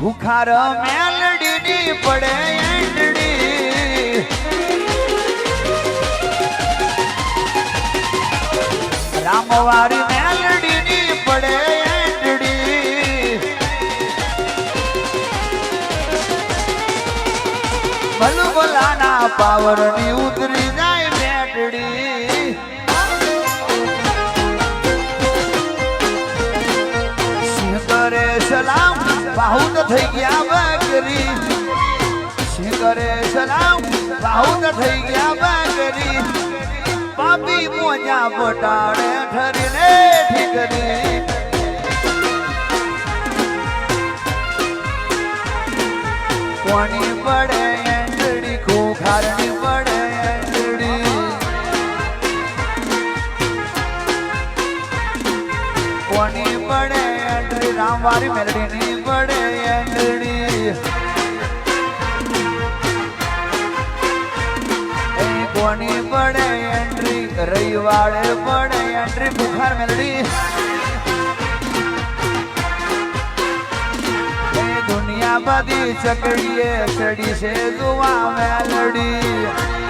ભૂખાર મેલડીની પડે એંડડી રામવારી મેલડીની પડે એંડડી ભલભલાના પાવરની ઉતરી જાય બેટડી સિંહ કરે સલામ બાહુત થઈ ગયા બકરી સિંહ કરે સલામ બાહુત થઈ ગયા બકરી પાપી મોજા બટાડે ઠરીને ઠીકરી કોની પડે એંડડી ખોખારની પડે એંડડી કોની પડે એંડડી રામવારી મેલડીની પડે એંડડી કોની પડે એન્ટ્રી રવિવારે પડે એન્ટ્રી બુખાર મેલડી દુનિયા બધી ચકડીએ ચડી છે દુવા મેલડી